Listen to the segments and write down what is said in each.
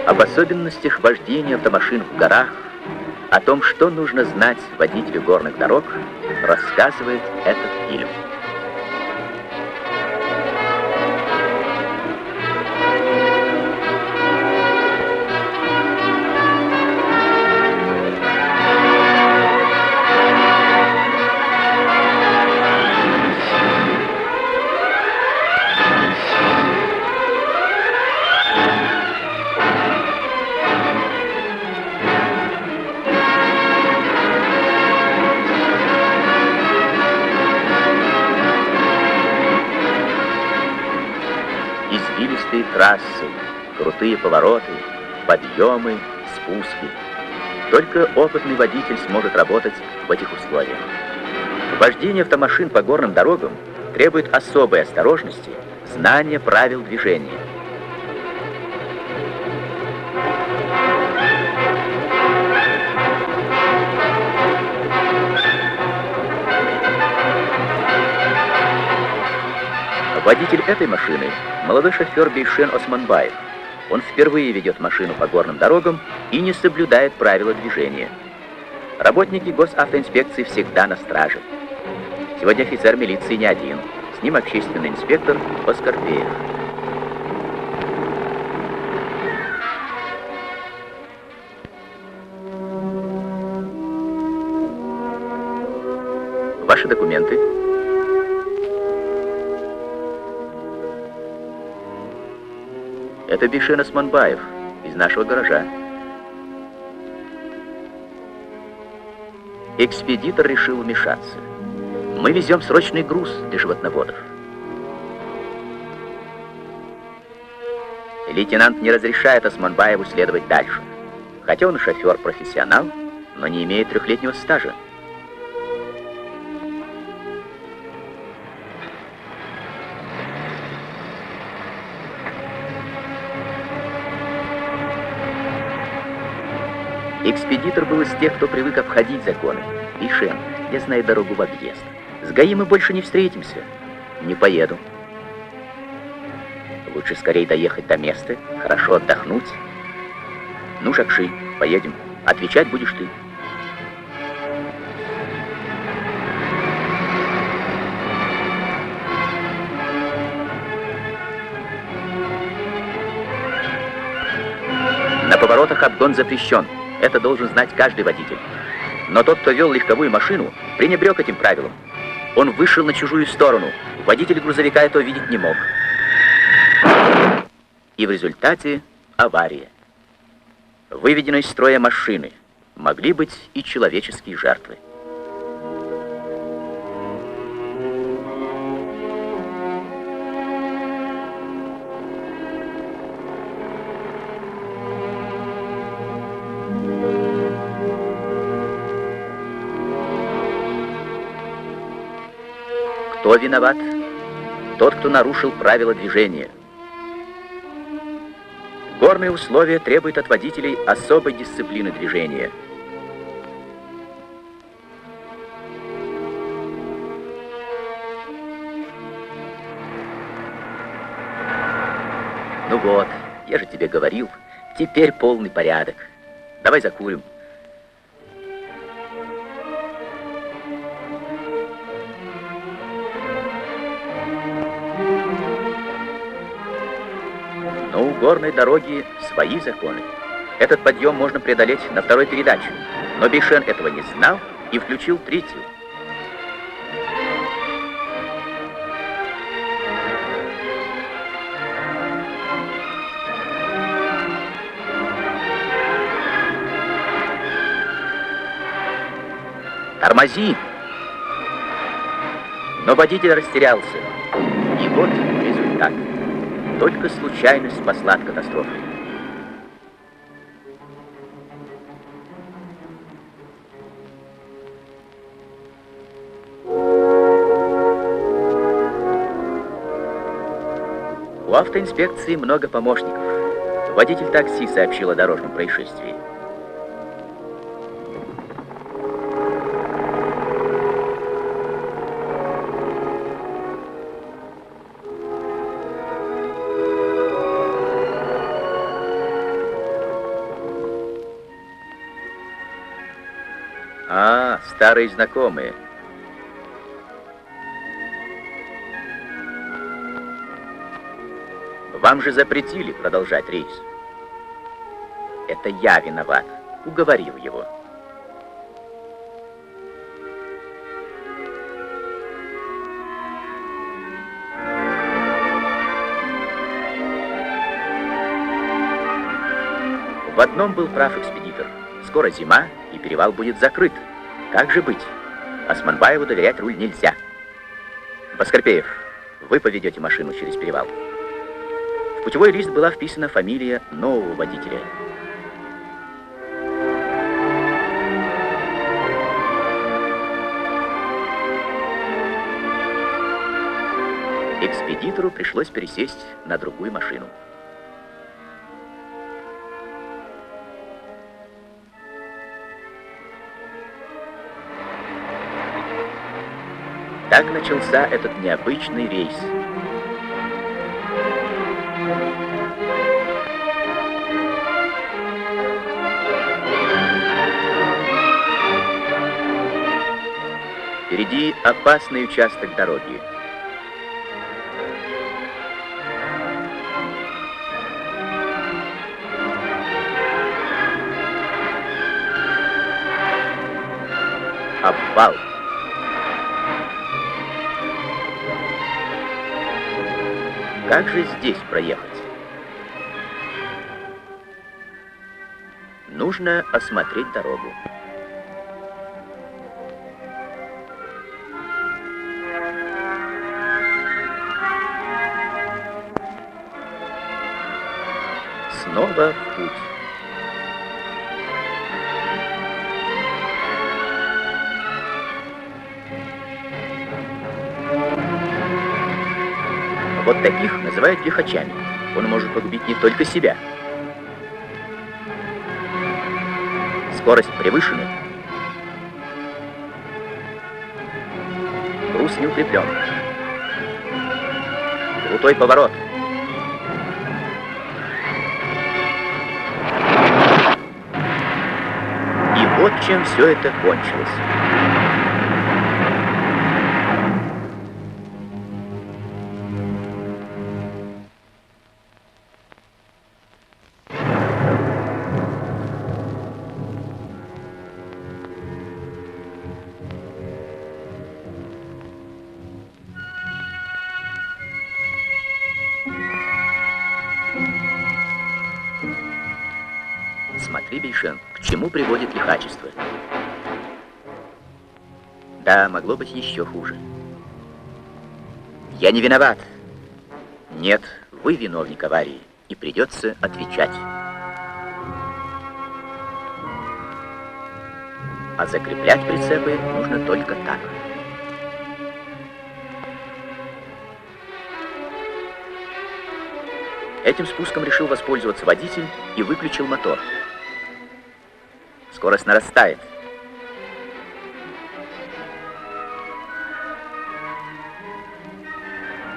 Об особенностях вождения автомашин в горах, о том, что нужно знать водителю горных дорог, рассказывает этот фильм. Извилистые трассы, крутые повороты, подъемы, спуски. Только опытный водитель сможет работать в этих условиях. Вождение автомашин по горным дорогам требует особой осторожности, знания правил движения. Водитель этой машины – молодой шофер Бейшен Османбаев. Он впервые ведет машину по горным дорогам и не соблюдает правила движения. Работники госавтоинспекции всегда на страже. Сегодня офицер милиции не один, с ним общественный инспектор Оскар Беев. Ваши документы. Это Бейшен Османбаев из нашего гаража. Экспедитор решил вмешаться. Мы везем срочный груз для животноводов. Лейтенант не разрешает Османбаеву следовать дальше. Хотя он и шофер-профессионал, но не имеет 3-летнего стажа. Экспедитор был из тех, кто привык обходить законы. Бейшен, я знаю дорогу в объезд. С ГАИ мы больше не встретимся. Не поеду. Лучше скорее доехать до места, хорошо отдохнуть. Ну, Жакши, поедем. Отвечать будешь ты. На поворотах обгон запрещен. Это должен знать каждый водитель. Но тот, кто вел легковую машину, пренебрег этим правилом. Он вышел на чужую сторону. Водитель грузовика этого видеть не мог. И в результате авария. Выведены из строя машины. Могли быть и человеческие жертвы. Кто виноват? Тот, кто нарушил правила движения. Горные условия требуют от водителей особой дисциплины движения. Ну вот, я же тебе говорил, теперь полный порядок. Давай закурим. Но у горной дороги свои законы. Этот подъем можно преодолеть на 2-й передаче. Но Бейшен этого не знал и включил 3-ю. Тормози! Но водитель растерялся. И вот результат. Только случайность спасла от катастрофы. У автоинспекции много помощников. Водитель такси сообщил о дорожном происшествии. старые знакомые. Вам же запретили продолжать рейс. Это я виноват. Уговорил его. В одном был прав экспедитор. Скоро зима, и перевал будет закрыт. Как же быть? Османбаеву доверять руль нельзя. Поскорпеев, вы поведете машину через перевал. В путевой лист была вписана фамилия нового водителя. Экспедитору пришлось пересесть на другую машину. Так начался этот необычный рейс. Впереди опасный участок дороги. Обвал. Как же здесь проехать? Нужно осмотреть дорогу. Снова в путь. Вот таких называют лихачами. Он может погубить не только себя. Скорость превышена. Груз не укреплен. Крутой поворот. И вот чем все это кончилось. Смотри, Бейшен, к чему приводит лихачество. Да, могло быть еще хуже. Я не виноват. Нет, вы виновник аварии, и придется отвечать. А закреплять прицепы нужно только так. Этим спуском решил воспользоваться водитель и выключил мотор. Скорость нарастает.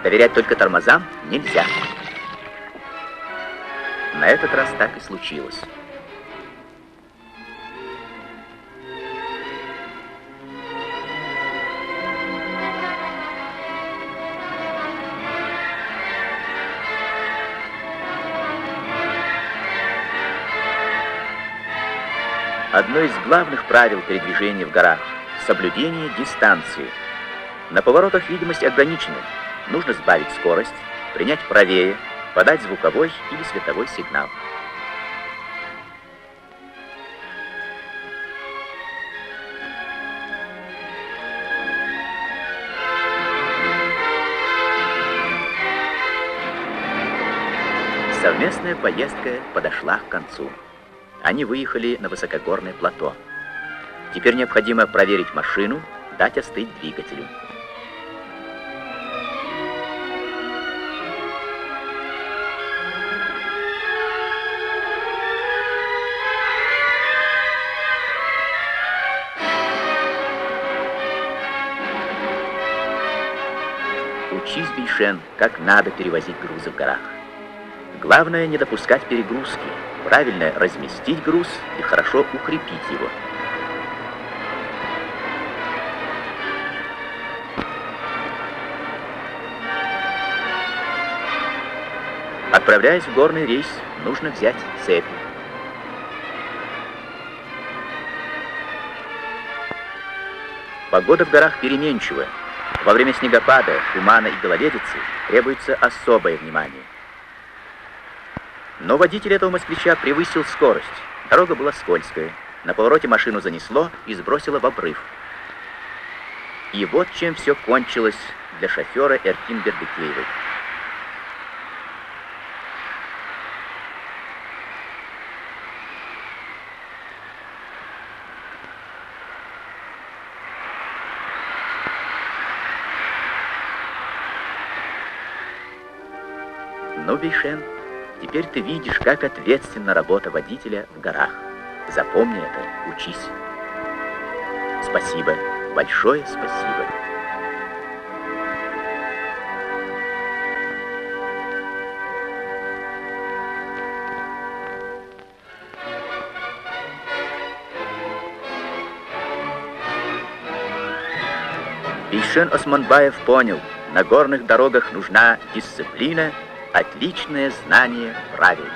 Доверять только тормозам нельзя. На этот раз так и случилось. Одно из главных правил передвижения в горах – соблюдение дистанции. На поворотах видимость ограничена. Нужно сбавить скорость, принять правее, подать звуковой или световой сигнал. Совместная поездка подошла к концу. Они выехали на высокогорное плато. Теперь необходимо проверить машину, дать остыть двигателю. Учись, Бейшен, как надо перевозить грузы в горах. Главное не допускать перегрузки, правильно разместить груз и хорошо укрепить его. Отправляясь в горный рейс, нужно взять цепь. Погода в горах переменчивая. Во время снегопада, тумана и гололедицы требуется особое внимание. Но водитель этого москвича превысил скорость. Дорога была скользкая. На повороте машину занесло и сбросило в обрыв. И вот чем все кончилось для шофера Эркин Бердыкеевой. Ну, Бейшен, теперь ты видишь, как ответственна работа водителя в горах. Запомни это, учись. Спасибо, большое спасибо. Бейшен Османбаев понял, на горных дорогах нужна дисциплина, отличное знание правил.